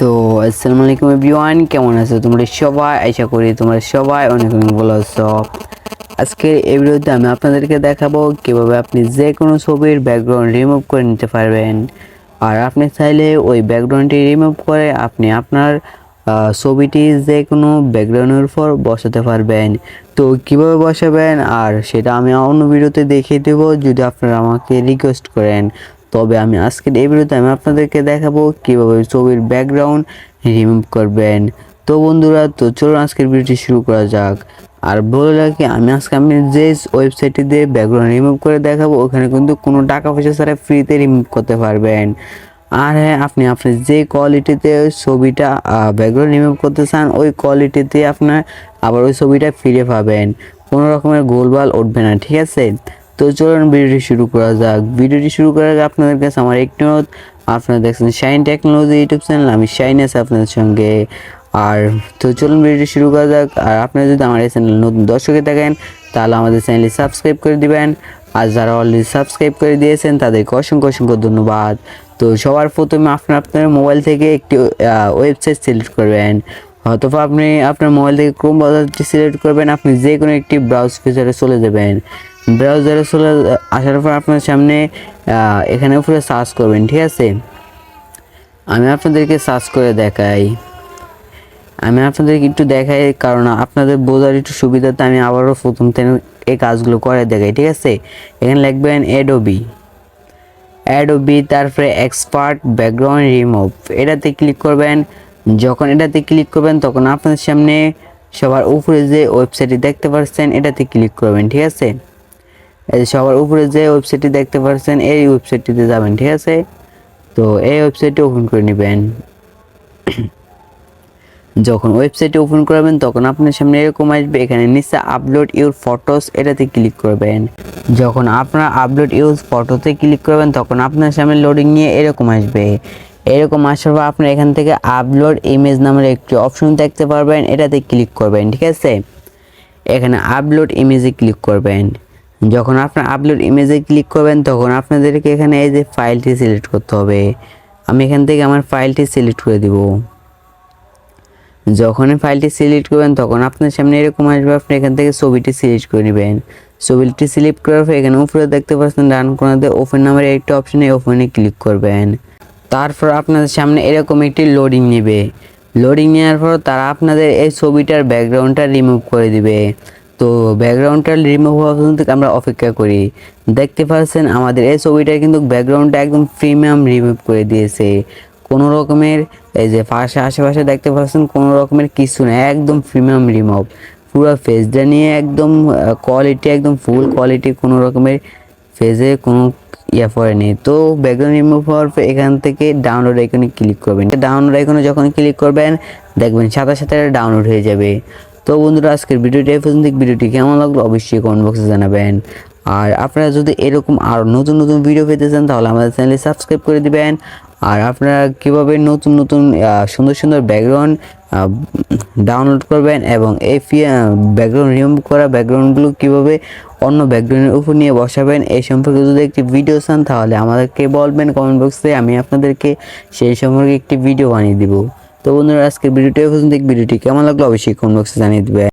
তো আসসালামু আলাইকুম এভরিওয়ান, কেমন আছো তোমরা সবাই? আশা করি তোমরা সবাই অনেক অনেক ভালো আছো। আজকে এই ভিডিওতে আমি আপনাদেরকে দেখাবো কিভাবে আপনি যে কোনো ছবির ব্যাকগ্রাউন্ড রিমুভ করে নিতে পারবেন। আর আপনি চাইলে ওই ব্যাকগ্রাউন্ডটি রিমুভ করে আপনি আপনার ছবিটি যে কোনো ব্যাকগ্রাউন্ডের উপর বসাতে পারবেন। তো কিভাবে বসাবেন আর সেটা আমি অন্য ভিডিওতে দেখিয়ে দেবো যদি আপনারা আমাকে রিকোয়েস্ট করেন। তবে আমি আজকের এই ভিডিওতে আমি আপনাদেরকে দেখাবো কিভাবে ছবির ব্যাকগ্রাউন্ড রিমুভ করবেন। তো বন্ধুরা, তো চলুন আজকের ভিডিওটি শুরু করা যাক। আর বলে রাখি, আমি যে ওয়েবসাইটটি দিয়ে ব্যাকগ্রাউন্ড রিমুভ করে দেখাবো ওখানে কিন্তু কোনো টাকা পয়সা ছাড়া ফ্রিতে রিমুভ করতে পারবেন। আর হ্যাঁ, আপনি যে কোয়ালিটিতে ছবিটা ব্যাকগ্রাউন্ড রিমুভ করতে চান ওই কোয়ালিটিতে আপনার আবার ওই ছবিটা ফিরে পাবেন, কোনো রকমের গোলবাল উঠবে না, ঠিক আছে? তো চলুন ভিডিওটি শুরু করা যাক। ভিডিওটি শুরু করার আগে আপনাদের কাছে আমার একটি অনুরোধ, আপনারা দেখছেন শাইন টেকনোলজি ইউটিউব চ্যানেল, আমি শাইন আছি আপনাদের সঙ্গে। আর তো চলুন ভিডিওটি শুরু করা যাক। আর আপনারা যদি আমার এই চ্যানেল নতুন দর্শকে থাকেন তাহলে আমাদের চ্যানেলটি সাবস্ক্রাইব করে দিবেন। আর যারা অলরেডি সাবস্ক্রাইব করে দিয়েছেন তাদেরকে অসংখ্য অসংখ্য ধন্যবাদ। তো সবার প্রথমে আপনার মোবাইল থেকে একটি ওয়েবসাইট সিলেক্ট করবেন, অথবা আপনি আপনার মোবাইল থেকে ক্রোম ব্রাউজারটি সিলেক্ট করবেন। আপনি যে কোনো একটি ব্রাউজ ফিচারে চলে যাবেন। ব্রাউজারে চলে আসার পর আপনার সামনে এখানে উপরে সার্চ করবেন, ঠিক আছে? আমি আপনাদেরকে সার্চ করে দেখাই, একটু দেখাই, কারণ আপনাদের বোঝার একটু সুবিধাতে আমি আবারও প্রথম থেকে এই কাজগুলো করে দেখাই, ঠিক আছে? এখানে লিখবেন অ্যাডোবি, তারপরে এক্সপার্ট ব্যাকগ্রাউন্ড রিমুভ, এটাতে ক্লিক করবেন। যখন এটাতে ক্লিক করবেন তখন আপনাদের সামনে সবার উপরে যে ওয়েবসাইটটি দেখতে পাচ্ছেন এটাতে ক্লিক করবেন, ঠিক আছে? এই সবার উপরে যে ওয়েবসাইটটি দেখতে পাচ্ছেন এই ওয়েবসাইটটিতে যাবেন, ঠিক আছে? তো এই ওয়েবসাইটটি ওপেন করে নেবেন। যখন ওয়েবসাইটটি ওপেন করবেন তখন আপনার সামনে এরকম আসবে, এখানে নিচে আপলোড ইউর ফটোস, এটাতে ক্লিক করবেন। যখন আপনারা আপলোড ইউর ফটোতে ক্লিক করবেন তখন আপনার সামনে লোডিং নিয়ে এরকম আসবে। এরকম আসার পর আপনারা এখান থেকে আপলোড ইমেজ নামের একটি অপশন দেখতে পারবেন, এটাতে ক্লিক করবেন, ঠিক আছে? এখানে আপলোড ইমেজে ক্লিক করবেন। যখন আপনার আপলোড ইমেজে ক্লিক করবেন তখন আপনাদেরকে এখানে এই যে ফাইলটি সিলেক্ট করতে হবে। আমি এখান থেকে আমার ফাইলটি সিলেক্ট করে দিব। যখন ফাইলটি সিলেক্ট করবেন তখন আপনার সামনে এরকম আসবে, আপনি এখান থেকে ছবিটি সিলেক্ট করে নেবেন। ছবিটি সিলেক্ট করার পর এখানে উপরে দেখতে পাচ্ছেন ডান কোণাতে ওপেন নামের একটি অপশনে ওপেনে ক্লিক করবেন। তারপর আপনাদের সামনে এরকম একটি লোডিং নেবে। লোডিং নেওয়ার পর তারা আপনাদের এই ছবিটার ব্যাকগ্রাউন্ডটা রিমুভ করে দিবে। তো ব্যাকগ্রাউন্ডটা রিমুভ হওয়া পর্যন্ত আমরা অপেক্ষা করি। দেখতে পাচ্ছেন আমাদের এই ছবিটার কিন্তু ব্যাকগ্রাউন্ডটা একদম প্রিমিয়াম রিমুভ করে দিয়েছে। কোনো রকমের এই যে পাশে আশেপাশে দেখতে পাচ্ছেন কোনো রকমের কিছু নেই, একদম প্রিমিয়াম রিমুভ। পুরো ফেসটা নিয়ে একদম কোয়ালিটি, একদম ফুল কোয়ালিটি, কোনো রকমের ফেসে কোনো পড়েনি। তো ব্যাকগ্রাউন্ড রিমুভ হওয়ার পর এখান থেকে ডাউনলোড আইকনে ক্লিক করবেন। ডাউনলোড আইকনে যখন ক্লিক করবেন দেখবেন সাথে সাথে ডাউনলোড হয়ে যাবে। তো বন্ধুরা, আজকের ভিডিওটি এই পর্যন্ত। ভিডিওটি কেমন লাগলো অবশ্যই কমেন্ট বক্সে জানাবেন। আর আপনারা যদি এরকম আরও নতুন নতুন ভিডিও পেতে চান তাহলে আমাদের চ্যানেলে সাবস্ক্রাইব করে দিবেন। আর আপনারা কীভাবে নতুন নতুন সুন্দর সুন্দর ব্যাকগ্রাউন্ড ডাউনলোড করবেন এবং এই ব্যাকগ্রাউন্ড রিমুভ করা ব্যাকগ্রাউন্ডগুলো কীভাবে অন্য ব্যাকগ্রাউন্ডের উপর নিয়ে বসাবেন এই সম্পর্কে যদি একটি ভিডিও চান তাহলে আমাদেরকে বলবেন কমেন্ট বক্সে, আমি আপনাদেরকে সেই সম্পর্কে একটি ভিডিও বানিয়ে দিব। তো বন্ধুরা, আজকের ভিডিওটি এই পর্যন্ত। ভিডিওটি কেমন লাগলো অবশ্যই কমেন্ট বক্সে জানিয়ে দেবেন।